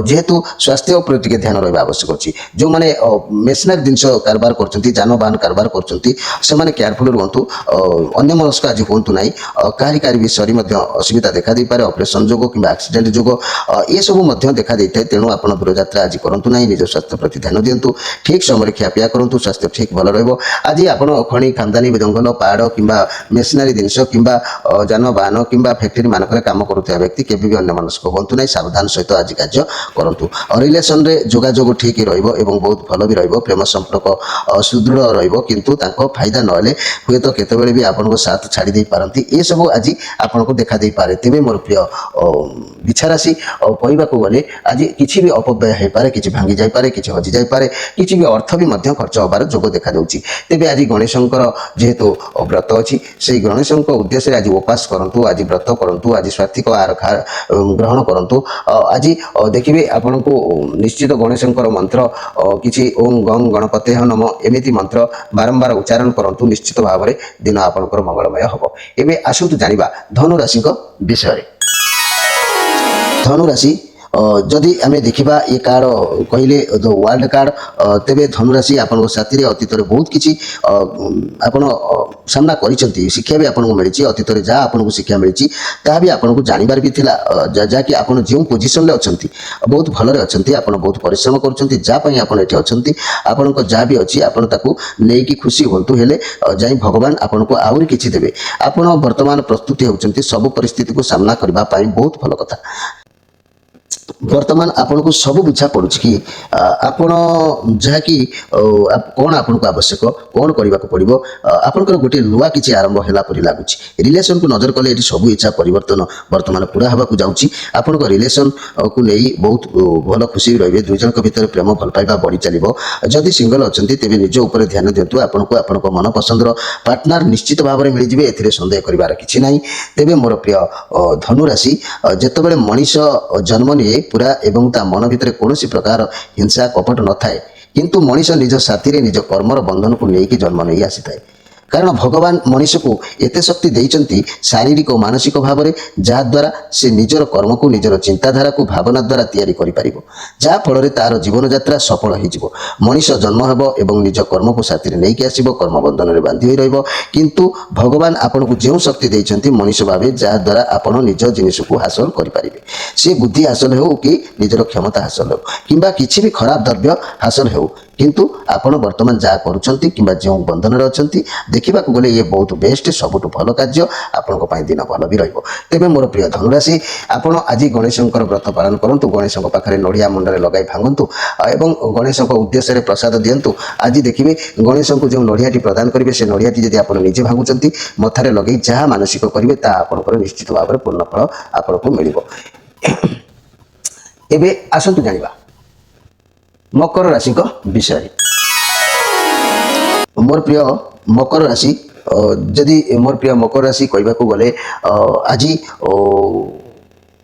ଯେହେତୁ ସ୍ୱାସ୍ଥ୍ୟ ଉପରେ ଟିକେ ଧ୍ୟାନ ରହିବା ଆବଶ୍ୟକ ଅଛି। ଯେଉଁମାନେ ମେସିନାରୀ ଜିନିଷ କାରବାର କରୁଛନ୍ତି, ଯାନବାହନ କାରବାର କରୁଛନ୍ତି, ସେମାନେ କେୟାରଫୁଲ୍ ରୁହନ୍ତୁ। ଅନ୍ୟମନସ୍କ ଆଜି ହୁଅନ୍ତୁ ନାହିଁ। କାହାରି ବିଷୟରେ ମଧ୍ୟ ଅସୁବିଧା ଦେଖା ଦେଇପାରେ। ଅପରେସନ୍ ଯୋଗୁଁ କିମ୍ବା ଆକ୍ସିଡେଣ୍ଟ ଯୋଗୁଁ ଏସବୁ ମଧ୍ୟ ଦେଖା ଦେଇଥାଏ। ତେଣୁ ଆପଣ ଦୂରଯାତ୍ରା ଆଜି କରନ୍ତୁ ନାହିଁ। ନିଜ ସ୍ୱାସ୍ଥ୍ୟ ପ୍ରତି ଧ୍ୟାନ ଦିଅନ୍ତୁ। ଠିକ୍ ସମୟରେ ଖିଆପିଆ କରନ୍ତୁ। ସ୍ୱାସ୍ଥ୍ୟ ଠିକ୍ ଭଲ ରହିବ। ଆଜି ଆପଣ ଖଣି ଖାନଦାନୀ ଜଙ୍ଗଲ ପାହାଡ଼ କିମ୍ବା ମେସିନାରୀ ଜିନିଷ କିମ୍ବା ଯାନବାହନ କିମ୍ବା ଫ୍ୟାକ୍ଟରୀ ମାନଙ୍କରେ କାମ କରୁଥିବା ବ୍ୟକ୍ତି କେବେ ବି ଅନ୍ୟମନସ୍କ ହୁଅନ୍ତୁ ନାହିଁ। ସାବଧାନ ସହିତ ଆଜି କାର୍ଯ୍ୟ କରନ୍ତୁ। ରିଲେସନରେ ଯୋଗାଯୋଗ ଠିକ୍ ରହିବ ଏବଂ ବହୁତ ଭଲ ବି ରହିବ। ପ୍ରେମ ସମ୍ପର୍କ ସୁଦୃଢ଼ ରହିବ। କିନ୍ତୁ ତାଙ୍କ ଫାଇଦା ନହେଲେ ହୁଏତ କେତେବେଳେ ବି ଆପଣଙ୍କ ସାଥ ଛାଡ଼ି ଦେଇପାରନ୍ତି। ଏସବୁ ଆଜି ଆପଣଙ୍କୁ ଦେଖା ଦେଇପାରେ। ତେବେ ମୋର ପ୍ରିୟ ବିଛା ରାଶି, କହିବାକୁ ଗଲେ ଆଜି କିଛି ବି ଅପବ୍ୟୟ ହୋଇପାରେ, କିଛି ଭାଙ୍ଗି ଯାଇପାରେ, କିଛି ହଜି ଯାଇପାରେ, କିଛି ବି ଅର୍ଥ ବି ମଧ୍ୟ ଖର୍ଚ୍ଚ ହେବାର ଯୋଗ ଦେଖାଯାଉଛି। ତେବେ ଆଜି ଗଣେଶଙ୍କର ଯେହେତୁ ବ୍ରତ ଅଛି, ସେଇ ଗଣେଶଙ୍କ ଉଦ୍ଦେଶ୍ୟରେ ଆଜି ଉପାସ କରନ୍ତୁ। ଆଜି ବ୍ରତ କରନ୍ତୁ। ଆଜି ସ୍ୱାତ୍ୱିକ ଆହାର ଗ୍ରହଣ କରନ୍ତୁ। ଆଜି ଦେଖିବେ ଆପଣଙ୍କୁ ନିଶ୍ଚିତ ଗଣେଶଙ୍କର ମନ୍ତ୍ର କିଛି ଓಂ ଗଂ ଗଣପତେହ ନମ ଏମିତି ମନ୍ତ୍ର ବାରମ୍ବାର ଉଚ୍ଚାରଣ କରନ୍ତୁ। ନିଶ୍ଚିତ ଭାବରେ ଦିନ ଆପଣଙ୍କର ମଙ୍ଗଳମୟ ହେବ। ଏବେ ଆସନ୍ତୁ ଜାଣିବା ଧନୁ ରାଶିଙ୍କ ବିଷୟରେ। ଧନୁ ରାଶି, ଯଦି ଆମେ ଦେଖିବା ଏ କାର୍ଡ଼ କହିଲେ ୱାର୍ଲଡ କାର୍ଡ଼, ତେବେ ଧନୁରାଶି ଆପଣଙ୍କ ସାଥିରେ ଅତୀତରେ ବହୁତ କିଛି ଆପଣ ସାମ୍ନା କରିଛନ୍ତି। ଶିକ୍ଷା ବି ଆପଣଙ୍କୁ ମିଳିଛି। ଅତୀତରେ ଯାହା ଆପଣଙ୍କୁ ଶିକ୍ଷା ମିଳିଛି ତାହା ବି ଆପଣଙ୍କୁ ଜାଣିବାର ବି ଥିଲା। ଯାହାକି ଆପଣ ଯେଉଁ ପୋଜିସନରେ ଅଛନ୍ତି, ବହୁତ ଭଲରେ ଅଛନ୍ତି। ଆପଣ ବହୁତ ପରିଶ୍ରମ କରୁଛନ୍ତି। ଯାହା ପାଇଁ ଆପଣ ଏଠି ଅଛନ୍ତି, ଆପଣଙ୍କ ଯାହା ବି ଅଛି ଆପଣ ତାକୁ ନେଇକି ଖୁସି ହୁଅନ୍ତୁ। ହେଲେ ଯାଇ ଭଗବାନ ଆପଣଙ୍କୁ ଆହୁରି କିଛି ଦେବେ। ଆପଣ ବର୍ତ୍ତମାନ ପ୍ରସ୍ତୁତି ହେଉଛନ୍ତି ସବୁ ପରିସ୍ଥିତିକୁ ସାମ୍ନା କରିବା ପାଇଁ। ବହୁତ ଭଲ କଥା। ବର୍ତ୍ତମାନ ଆପଣଙ୍କୁ ସବୁ ବୁଝା ପଡୁଛି କି ଆପଣ ଯାହାକି କ'ଣ ଆପଣଙ୍କୁ ଆବଶ୍ୟକ କ'ଣ କରିବାକୁ ପଡ଼ିବ ଆପଣଙ୍କର ଗୋଟିଏ ନୂଆ କିଛି ଆରମ୍ଭ ହେଲା ପରି ଲାଗୁଛି ରିଲେସନକୁ ନଜର କଲେ ଏଠି ସବୁ ଇଚ୍ଛା ପରିବର୍ତ୍ତନ ବର୍ତ୍ତମାନ ପୁରା ହେବାକୁ ଯାଉଛି ଆପଣଙ୍କ ରିଲେସନକୁ ନେଇ ବହୁତ ଭଲ ଖୁସି ରହିବେ ଦୁଇ ଜଣଙ୍କ ଭିତରେ ପ୍ରେମ ଭଲ ପାଇବା ବଢ଼ି ଚାଲିବ ଯଦି ସିଙ୍ଗଲ ଅଛନ୍ତି ତେବେ ନିଜ ଉପରେ ଧ୍ୟାନ ଦିଅନ୍ତୁ ଆପଣଙ୍କୁ ଆପଣଙ୍କ ମନପସନ୍ଦର ପାର୍ଟନର ନିଶ୍ଚିତ ଭାବରେ ମିଳିଯିବେ ଏଥିରେ ସନ୍ଦେହ କରିବାର କିଛି ନାହିଁ ତେବେ ମୋର ପ୍ରିୟ ଧନୁ ରାଶି ଯେତେବେଳେ ମଣିଷ ଜନ୍ମ ନିଏ ପୁରା ଏବଂ ତା ମନ ଭିତରେ କୌଣସି ପ୍ରକାର ହିଂସା କପଟ ନଥାଏ କିନ୍ତୁ ମଣିଷ ନିଜ ସାଥିରେ ନିଜ କର୍ମର ବନ୍ଧନକୁ ନେଇକି ଜନ୍ମ ନେଇ ଆସିଥାଏ କାରଣ ଭଗବାନ ମଣିଷକୁ ଏତେ ଶକ୍ତି ଦେଇଛନ୍ତି ଶାରୀରିକ ଓ ମାନସିକ ଭାବରେ ଯାହାଦ୍ୱାରା ସେ ନିଜର କର୍ମକୁ ନିଜର ଚିନ୍ତାଧାରାକୁ ଭାବନା ଦ୍ୱାରା ତିଆରି କରିପାରିବ ଯାହାଫଳରେ ତାର ଜୀବନଯାତ୍ରା ସଫଳ ହୋଇଯିବ ମଣିଷ ଜନ୍ମ ହେବ ଏବଂ ନିଜ କର୍ମକୁ ସାଥିରେ ନେଇକି ଆସିବ କର୍ମବନ୍ଧନରେ ବାନ୍ଧି ହୋଇ ରହିବ କିନ୍ତୁ ଭଗବାନ ଆପଣଙ୍କୁ ଯେଉଁ ଶକ୍ତି ଦେଇଛନ୍ତି ମଣିଷ ଭାବେ ଯାହାଦ୍ୱାରା ଆପଣ ନିଜ ଜିନିଷକୁ ହାସଲ କରିପାରିବେ ସେ ବୁଦ୍ଧି ହାସଲ ହେଉ କି ନିଜର କ୍ଷମତା ହାସଲ ହେଉ କିମ୍ବା କିଛି ବି ଖରାପ ଦ୍ରବ୍ୟ ହାସଲ ହେଉ କିନ୍ତୁ ଆପଣ ବର୍ତ୍ତମାନ ଯାହା କରୁଛନ୍ତି କିମ୍ବା ଯେଉଁ ବନ୍ଧନରେ ଅଛନ୍ତି ଦେଖିବାକୁ ଗଲେ ଇଏ ବହୁତ ବେଷ୍ଟ ସବୁଠୁ ଭଲ କାର୍ଯ୍ୟ ଆପଣଙ୍କ ପାଇଁ ଦିନ ଭଲ ବି ରହିବ ତେବେ ମୋର ପ୍ରିୟ ଧନୁରାଶି ଆପଣ ଆଜି ଗଣେଶଙ୍କର ବ୍ରତ ପାଳନ କରନ୍ତୁ ଗଣେଶଙ୍କ ପାଖରେ ନଡ଼ିଆ ମୁଣ୍ଡରେ ଲଗାଇ ଭାଙ୍ଗନ୍ତୁ ଏବଂ ଗଣେଶଙ୍କ ଉଦ୍ଦେଶ୍ୟରେ ପ୍ରସାଦ ଦିଅନ୍ତୁ ଆଜି ଦେଖିବେ ଗଣେଶଙ୍କୁ ଯେଉଁ ନଡ଼ିଆଟି ପ୍ରଦାନ କରିବେ ସେ ନଡ଼ିଆଟି ଯଦି ଆପଣ ନିଜେ ଭାଙ୍ଗୁଛନ୍ତି ମଥାରେ ଲଗାଇ ଯାହା ମାନସିକ କରିବେ ତାହା ଆପଣଙ୍କର ନିଶ୍ଚିତ ଭାବରେ ପୂର୍ଣ୍ଣ ଫଳ ଆପଣଙ୍କୁ ମିଳିବ ଏବେ ଆସନ୍ତୁ ଜାଣିବା ମକର ରାଶିଙ୍କ ବିଷୟରେ ମୋର ପ୍ରିୟ ମକର ରାଶି ଯଦି ମୋର ପ୍ରିୟ ମକର ରାଶି କହିବାକୁ ଗଲେ ଆଜି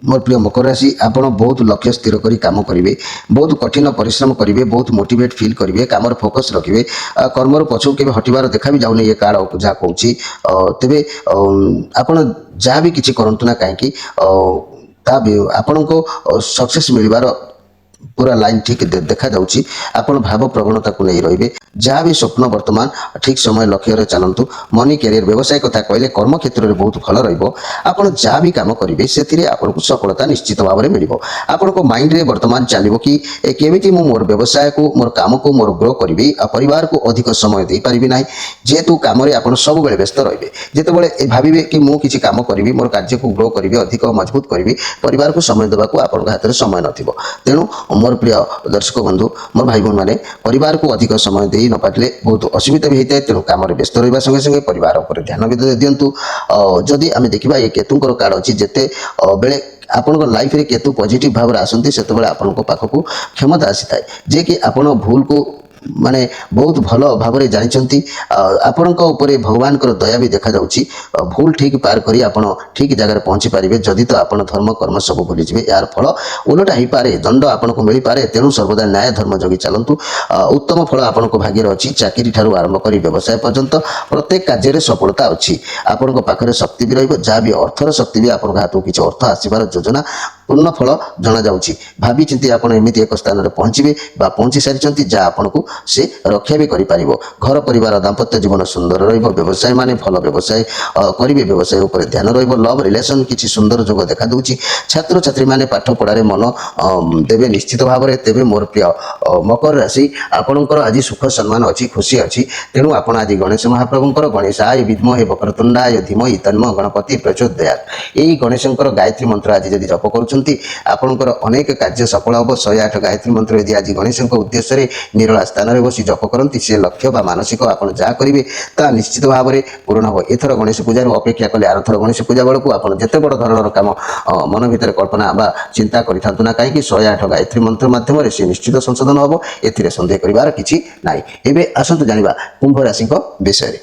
ମୋର ପ୍ରିୟ ମକର ରାଶି ଆପଣ ବହୁତ ଲକ୍ଷ୍ୟ ସ୍ଥିର କରି କାମ କରିବେ ବହୁତ କଠିନ ପରିଶ୍ରମ କରିବେ ବହୁତ ମୋଟିଭେଟ୍ ଫିଲ୍ କରିବେ କାମରେ ଫୋକସ୍ ରଖିବେ କର୍ମର ପଛକୁ କେବେ ହଟିବାର ଦେଖା ବି ଯାଉନି ଏ କାଳ ଯାହା କହୁଛି ତେବେ ଆପଣ ଯାହା ବି କିଛି କରନ୍ତୁ ନା କାହିଁକି ତା ଆପଣଙ୍କୁ ସକ୍ସେସ୍ ମିଳିବାର पूरा लाइन ठीक देखा जाउची आपण भाव प्रवणता को नहीं रहिबे जहाँ भी स्वप्न वर्तमान ठीक समय लक्ष्य रे चलंतु मनी कैरियर व्यवसाय कथा कहले कर्म क्षेत्र में बहुत भल रहिबो आपण जहाँ भी काम करिवे सेथिरे आपनको सफलता निश्चित भाव में मिलिबो आपनको माइंड रे वर्तमान चलिबो कि केमिति मु मोर व्यवसाय को मोर काम को मोर ग्रो करिबी आ परिवार को अधिक समय दे पारिबी नाही जेतु काम रे आपण सब बेले व्यस्त रहिबे जेतेबेले ए भाबिबे कि मु किछि काम करिबी मोर कार्य को ग्रो करिबी अधिक मजबूत करिबी परिवार को समय देबा को आपण हाथ रे समय नथिबो तेनु मोर प्रिय दर्शक बंधु मोर भाई बहन मैंने परिवार को अधिक समय दे न पारे बहुत असुविधा भी होता है तेणु कम व्यस्त रहा संगे संगे परिवार उपर ध्यान भी दिंतु जदि आम देखा ये केतुंकर कार्ड अच्छी जिते बेले आपन लाइफ रे केतु पॉजिटिव भाव आसती से आपण पाखक क्षमता आसी थाए जे कि आपण भूल को माने बहुत भल भाव में जानते आपण भगवान दया भी देखा जाउची भूल ठीक पार करी आपण ठीक जगह पहुंची पारे जदि तो आपण धर्म कर्म सब भूली जाए यार फल उलटा हो पारे दंड आपको मिल पारे तेणु सर्वदा न्याय धर्म जगी चलतु उत्तम फल आपण भाग्य अच्छी चाकरी ठारू आरंभ कर व्यवसाय पर्यंत प्रत्येक कार्य सफलता अच्छी आपण पाखे शक्ति भी रहा भी अर्थर शक्ति भी आप हाथ किसी अर्थ आसबार योजना पूर्ण फल जना जाउची भाभी चिंती आपण एमिति एक स्थान रे पहुंचीबे बा पहुंची सारिचंती जा आपनको से रक्षा भी करि पारिबो घर परिवार दाम्पत्य जीवन सुंदर रहिबो व्यवसाय माने भल व्यवसाय करिवे व्यवसाय ऊपर ध्यान रहिबो लव रिलेशन किछि सुंदर जोग देखा दउची छात्र छात्री माने पाठ पढ़ारे मन देबे निश्चित भाव में तेबे मोर प्रिय मकर राशि आपणकर आज सुख सम्मान अच्छी खुशी अच्छी तेणु आपण आज गणेश महाप्रभुंकर गणेशाय विद्महे वक्रतुंडाय धीमहि तन्नो गणपति प्रचोदयात् एई गणेशंकर गायत्री मंत्र आज जदि जप करू आपणकर अनेक कार्य सफल हम 108 गायत्री मंत्र यदि आज गणेश उद्देश्य रे निरला स्थान में बसी जप करती से लक्ष्य बा मानसिक आप जहाँ करेंगे ता निश्चित भाव में पूर्ण हम एथर गणेश पूजा अपेक्षा कले आरथर गणेश पूजा बेलू आप जिते बड़ धरण काम मन भर कल्पना बा चिंता करूँ ना कहीं 108 गायत्री मंत्र मध्यम से निश्चित संशोधन हम ए सन्देह करार कि ना एवं आसतु जाना कुंभ राशि विषय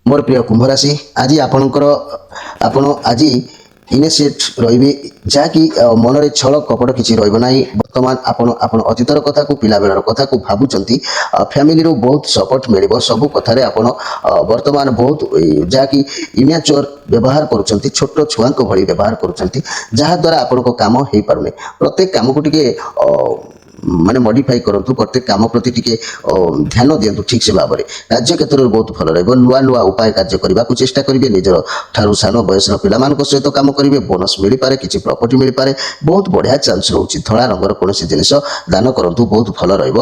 मोर प्रिय कुंभ राशि आज आपण आज इनिशिएट रही जहाँकि मन में छल कपट किसी रही बर्तमान आपण अतीतर कथा को पिला बेलर कथा को भावुंट फैमिली रो बहुत सपोर्ट मिल सब कथार आप बर्तमान बहुत जहाँकि इमेच्योर व्यवहार करुँच छोट छुआ भली व्यवहार करुँच जहाद्वारा आपण काम हो पारे प्रत्येक काम को टिके ମାନେ ମଡିଫାଇ କରନ୍ତୁ ପ୍ରତ୍ୟେକ କାମ ପ୍ରତି ଟିକେ ଧ୍ୟାନ ଦିଅନ୍ତୁ ଠିକ୍ ସେ ଭାବରେ କାର୍ଯ୍ୟ କ୍ଷେତ୍ରରେ ବହୁତ ଭଲ ରହିବ ନୂଆ ନୂଆ ଉପାୟ କାର୍ଯ୍ୟ କରିବାକୁ ଚେଷ୍ଟା କରିବେ ନିଜର ଠାରୁ ସାନ ବୟସର ପିଲାମାନଙ୍କ ସହିତ କାମ କରିବେ ବୋନସ୍ ମିଳିପାରେ କିଛି ପ୍ରପର୍ଟି ମିଳିପାରେ ବହୁତ ବଢ଼ିଆ ଚାନ୍ସ ରହୁଛି ଧଳା ରଙ୍ଗର କୌଣସି ଜିନିଷ ଦାନ କରନ୍ତୁ ବହୁତ ଭଲ ରହିବ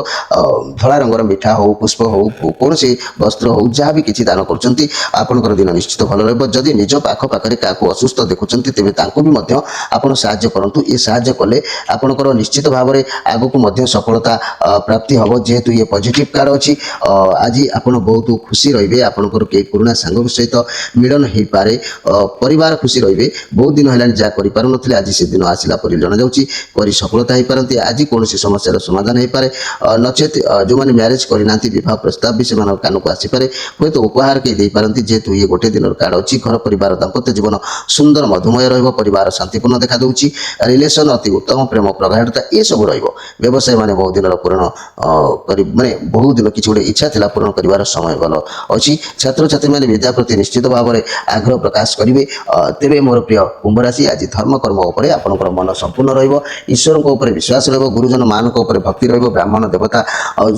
ଧଳା ରଙ୍ଗର ମିଠା ହଉ ପୁଷ୍ପ ହଉ କୌଣସି ବସ୍ତ୍ର ହଉ ଯାହା ବି କିଛି ଦାନ କରୁଛନ୍ତି ଆପଣଙ୍କର ଦିନ ନିଶ୍ଚିତ ଭଲ ରହିବ ଯଦି ନିଜ ପାଖରେ କାହାକୁ ଅସୁସ୍ଥ ଦେଖୁଛନ୍ତି ତେବେ ତାଙ୍କୁ ବି ମଧ୍ୟ ଆପଣ ସାହାଯ୍ୟ କରନ୍ତୁ ଏ ସାହାଯ୍ୟ କଲେ ଆପଣଙ୍କର ନିଶ୍ଚିତ ଭାବରେ ଆଗକୁ ମଧ୍ୟ ସଫଳତା ପ୍ରାପ୍ତି ହେବ ଯେହେତୁ ଇଏ ପଜିଟିଭ୍ କାର୍ଡ଼ ଅଛି ଆଜି ଆପଣ ବହୁତ ଖୁସି ରହିବେ ଆପଣଙ୍କର କେହି ପୁରୁଣା ସାଙ୍ଗଙ୍କ ସହିତ ମିଳନ ହେଇପାରେ ପରିବାର ଖୁସି ରହିବେ ବହୁତ ଦିନ ହେଲାଣି ଯାହା କରିପାରୁନଥିଲେ ଆଜି ସେ ଦିନ ଆସିଲା ପରି ଜଣାଯାଉଛି କରି ସଫଳତା ହେଇପାରନ୍ତି ଆଜି କୌଣସି ସମସ୍ୟାର ସମାଧାନ ହେଇପାରେ ନଚେତ୍ ଯେଉଁମାନେ ମ୍ୟାରେଜ୍ କରିନାହାନ୍ତି ବିବାହ ପ୍ରସ୍ତାବ ବି ସେମାନଙ୍କ କାନକୁ ଆସିପାରେ ହୁଏତ ଉପହାର କେହି ଦେଇପାରନ୍ତି ଯେହେତୁ ଇଏ ଗୋଟେ ଦିନର କାର୍ଡ଼ ଅଛି ଘର ପରିବାର ଦାମ୍ପତ୍ୟ ଜୀବନ ସୁନ୍ଦର ମଧୁମୟ ରହିବ ପରିବାର ଶାନ୍ତିପୂର୍ଣ୍ଣ ଦେଖାଦେଉଛି ରିଲେସନ୍ ଅତି ଉତ୍ତମ ପ୍ରେମ ପ୍ରଗାଢ଼ତା ଏସବୁ ରହିବ ବ୍ୟବସାୟୀମାନେ ବହୁ ଦିନର ପୂରଣ ମାନେ ବହୁ ଦିନ କିଛି ଗୋଟେ ଇଚ୍ଛା ଥିଲା ପୂରଣ କରିବାର ସମୟ ଭଲ ଅଛି ଛାତ୍ରଛାତ୍ରୀମାନେ ବିଦ୍ୟା ପ୍ରତି ନିଶ୍ଚିତ ଭାବରେ ଆଗ୍ରହ ପ୍ରକାଶ କରିବେ ତେବେ ମୋର ପ୍ରିୟ କୁମ୍ଭ ରାଶି ଆଜି ଧର୍ମକର୍ମ ଉପରେ ଆପଣଙ୍କର ମନ ସମ୍ପୂର୍ଣ୍ଣ ରହିବ ଈଶ୍ୱରଙ୍କ ଉପରେ ବିଶ୍ୱାସ ରହିବ ଗୁରୁଜନ ମାନଙ୍କ ଉପରେ ଭକ୍ତି ରହିବ ବ୍ରାହ୍ମଣ ଦେବତା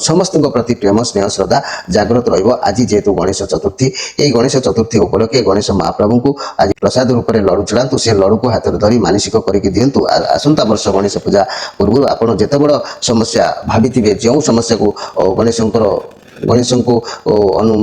ସମସ୍ତଙ୍କ ପ୍ରତି ପ୍ରେମ ସ୍ନେହ ଶ୍ରଦ୍ଧା ଜାଗ୍ରତ ରହିବ ଆଜି ଯେହେତୁ ଗଣେଶ ଚତୁର୍ଥୀ ଏହି ଗଣେଶ ଚତୁର୍ଥୀ ଉପଲକ୍ଷେ ଗଣେଶ ମହାପ୍ରଭୁଙ୍କୁ ଆଜି ପ୍ରସାଦ ରୂପରେ ଲଡ଼ୁ ଚଢ଼ାନ୍ତୁ ସେ ଲଡ଼ୁକୁ ହାତରେ ଧରି ମାନସିକ କରିକି ଦିଅନ୍ତୁ ଆସନ୍ତା ବର୍ଷ ଗଣେଶ ପୂଜା ପୂର୍ବରୁ ଆପଣ ଯେତେ ବଡ଼ ସମସ୍ୟା ଭାବିଥିବେ ଯେଉଁ ସମସ୍ୟାକୁ ଗଣେଶଙ୍କୁ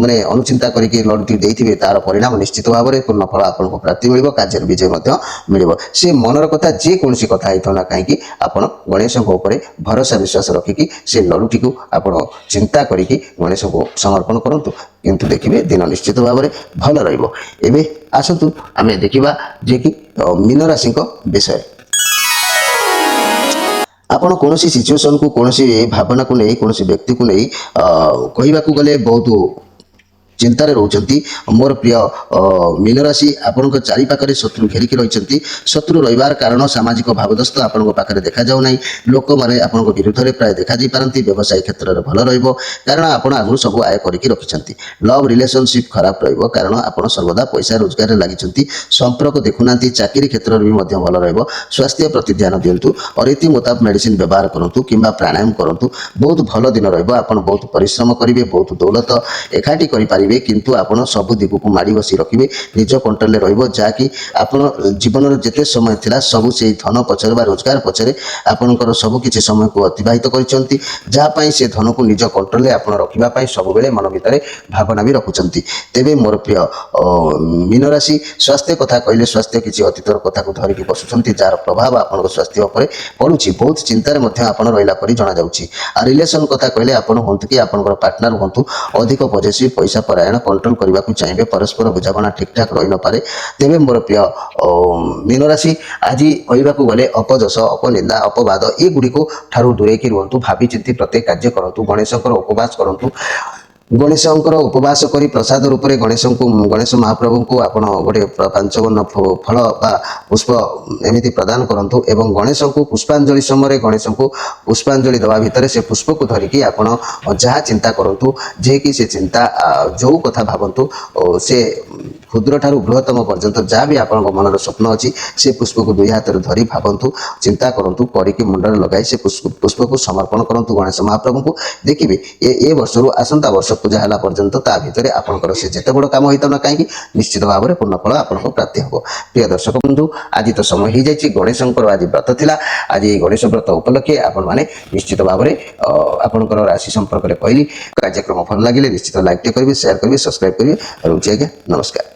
ମାନେ ଅନୁଚିନ୍ତା କରିକି ଲଡ଼ୁଟି ଦେଇଥିବେ ତାର ପରିଣାମ ନିଶ୍ଚିତ ଭାବରେ ପୂର୍ଣ୍ଣ ଫଳ ଆପଣଙ୍କୁ ପ୍ରାପ୍ତି ମିଳିବ କାର୍ଯ୍ୟରେ ବିଜୟ ମଧ୍ୟ ମିଳିବ ସେ ମନର କଥା ଯେକୌଣସି କଥା ହେଇଥାଉ ନା କାହିଁକି ଆପଣ ଗଣେଶଙ୍କ ଉପରେ ଭରସା ବିଶ୍ୱାସ ରଖିକି ସେ ଲଡ଼ୁଟିକୁ ଆପଣ ଚିନ୍ତା କରିକି ଗଣେଶଙ୍କୁ ସମର୍ପଣ କରନ୍ତୁ କିନ୍ତୁ ଦେଖିବେ ଦିନ ନିଶ୍ଚିତ ଭାବରେ ଭଲ ରହିବ ଏବେ ଆସନ୍ତୁ ଆମେ ଦେଖିବା ଯେ କି ମୀନ ରାଶିଙ୍କ ବିଷୟ ଆପଣ କୌଣସି ସିଚୁଏସନକୁ କୌଣସି ଭାବନାକୁ ନେଇ କୌଣସି ବ୍ୟକ୍ତିକୁ ନେଇ କହିବାକୁ ଗଲେ ବହୁତ ଚିନ୍ତାରେ ରହୁଛନ୍ତି ମୋର ପ୍ରିୟ ମୀନରାଶି ଆପଣଙ୍କ ଚାରିପାଖରେ ଶତ୍ରୁ ଘେରିକି ରହିଛନ୍ତି ଶତ୍ରୁ ରହିବାର କାରଣ ସାମାଜିକ ଭାବଦସ୍ତ ଆପଣଙ୍କ ପାଖରେ ଦେଖାଯାଉ ନାହିଁ ଲୋକମାନେ ଆପଣଙ୍କ ବିରୁଦ୍ଧରେ ପ୍ରାୟ ଦେଖାଯାଇପାରନ୍ତି ବ୍ୟବସାୟ କ୍ଷେତ୍ରରେ ଭଲ ରହିବ କାରଣ ଆପଣ ଆଗରୁ ସବୁ ଆୟ କରିକି ରଖିଛନ୍ତି ଲଭ୍ ରିଲେସନସିପ୍ ଖରାପ ରହିବ କାରଣ ଆପଣ ସର୍ବଦା ପଇସା ରୋଜଗାରରେ ଲାଗିଛନ୍ତି ସମ୍ପର୍କ ଦେଖୁନାହାନ୍ତି ଚାକିରି କ୍ଷେତ୍ରରେ ବି ମଧ୍ୟ ଭଲ ରହିବ ସ୍ୱାସ୍ଥ୍ୟ ପ୍ରତି ଧ୍ୟାନ ଦିଅନ୍ତୁ ରୀତି ମୁତାବକ ମେଡ଼ିସିନ ବ୍ୟବହାର କରନ୍ତୁ କିମ୍ବା ପ୍ରାଣାୟାମ କରନ୍ତୁ ବହୁତ ଭଲ ଦିନ ରହିବ ଆପଣ ବହୁତ ପରିଶ୍ରମ କରିବେ ବହୁତ ଦୌଲତ ଏକାଠି କରିପାରିବେ କିନ୍ତୁ ଆପଣ ସବୁ ଦିଗକୁ ମାଡ଼ି ବସି ରଖିବେ ନିଜ କଣ୍ଟ୍ରୋଲରେ ରହିବ ଯାହାକି ଆପଣ ଜୀବନର ଯେତେ ସମୟ ଥିଲା ସବୁ ସେଇ ଧନ ପଛରେ ବା ରୋଜଗାର ପଛରେ ଆପଣଙ୍କର ସବୁ କିଛି ସମୟକୁ ଅତିବାହିତ କରିଛନ୍ତି ଯାହା ପାଇଁ ସେ ଧନକୁ ନିଜ କଣ୍ଟ୍ରୋଲରେ ଆପଣ ରଖିବା ପାଇଁ ସବୁବେଳେ ମନ ଭିତରେ ଭାବନା ବି ରଖୁଛନ୍ତି ତେବେ ମୋର ପ୍ରିୟ ମୀନରାଶି ସ୍ୱାସ୍ଥ୍ୟ କଥା କହିଲେ ସ୍ୱାସ୍ଥ୍ୟ କିଛି ଅତୀତର କଥାକୁ ଧରିକି ବସୁଛନ୍ତି ଯାହାର ପ୍ରଭାବ ଆପଣଙ୍କ ସ୍ୱାସ୍ଥ୍ୟ ଉପରେ ପଡ଼ୁଛି ବହୁତ ଚିନ୍ତାରେ ମଧ୍ୟ ଆପଣ ରହିଲା ପରି ଜଣାଯାଉଛି ଆଉ ରିଲେସନ୍ କଥା କହିଲେ ଆପଣ ହୁଅନ୍ତୁ କି ଆପଣଙ୍କର ପାର୍ଟନର ହୁଅନ୍ତୁ ଅଧିକ ପଜେସିଭ୍ ପଇସା ପରାୟଣ କଣ୍ଟ୍ରୋଲ କରିବାକୁ ଚାହିଁବେ ପରସ୍ପର ବୁଝାମଣା ଠିକଠାକ ରହିନପାରେ ତେବେ ମୋର ପ୍ରିୟ ମୀନରାଶି ଆଜି କହିବାକୁ ଗଲେ ଅପଯଶ ଅପନିନ୍ଦା ଅପବାଦ ଏଗୁଡ଼ିକୁ ଠାରୁ ଦୂରେଇକି ରୁହନ୍ତୁ ଭାବିଚିନ୍ତି ପ୍ରତ୍ୟେକ କାର୍ଯ୍ୟ କରନ୍ତୁ ଗଣେଶଙ୍କର ଉପବାସ କରନ୍ତୁ ଗଣେଶଙ୍କର ଉପବାସ କରି ପ୍ରସାଦ ରୂପରେ ଗଣେଶ ମହାପ୍ରଭୁଙ୍କୁ ଆପଣ ଗୋଟେ ପାଞ୍ଚବର୍ଣ୍ଣ ଫଳ ବା ପୁଷ୍ପ ଏମିତି ପ୍ରଦାନ କରନ୍ତୁ ଏବଂ ଗଣେଶଙ୍କୁ ପୁଷ୍ପାଞ୍ଜଳି ସମୟରେ ଗଣେଶଙ୍କୁ ପୁଷ୍ପାଞ୍ଜଳି ଦେବା ଭିତରେ ସେ ପୁଷ୍ପକୁ ଧରିକି ଆପଣ ଯାହା ଚିନ୍ତା କରନ୍ତୁ ଯିଏକି ସେ ଚିନ୍ତା ଯେଉଁ କଥା ଭାବନ୍ତୁ ସେ କ୍ଷୁଦ୍ରଠାରୁ ବୃହତ୍ତମ ପର୍ଯ୍ୟନ୍ତ ଯାହା ବି ଆପଣଙ୍କ ମନର ସ୍ୱପ୍ନ ଅଛି ସେ ପୁଷ୍ପକୁ ଦୁଇ ହାତରେ ଧରି ଭାବନ୍ତୁ ଚିନ୍ତା କରନ୍ତୁ କରିକି ମୁଣ୍ଡରେ ଲଗାଇ ସେ ପୁଷ୍ପକୁ ସମର୍ପଣ କରନ୍ତୁ ଗଣେଶ ମହାପ୍ରଭୁଙ୍କୁ ଦେଖିବେ ଏ ବର୍ଷରୁ ଆସନ୍ତା ବର୍ଷ ପୂଜା ହେଲା ପର୍ଯ୍ୟନ୍ତ ତା ଭିତରେ ଆପଣଙ୍କର ସେ ଯେତେ ବଡ଼ କାମ ହେଇଥାଉ ନା କାହିଁକି ନିଶ୍ଚିତ ଭାବରେ ପୂର୍ଣ୍ଣ ଫଳ ଆପଣଙ୍କୁ ପ୍ରାପ୍ତି ହେବ ପ୍ରିୟ ଦର୍ଶକ ବନ୍ଧୁ ଆଜି ତ ସମୟ ହେଇଯାଇଛି ଗଣେଶଙ୍କର ଆଜି ବ୍ରତ ଥିଲା ଆଜି ଏହି ଗଣେଶ ବ୍ରତ ଉପଲକ୍ଷେ ଆପଣମାନେ ନିଶ୍ଚିତ ଭାବରେ ଆପଣଙ୍କର ରାଶି ସମ୍ପର୍କରେ କହିଲି କାର୍ଯ୍ୟକ୍ରମ ଭଲ ଲାଗିଲେ ନିଶ୍ଚିତ ଲାଇକ୍ଟେ କରିବେ ସେୟାର କରିବେ ସବସ୍କ୍ରାଇବ୍ କରିବେ ରହୁଛି ଆଜ୍ଞା ନମସ୍କାର।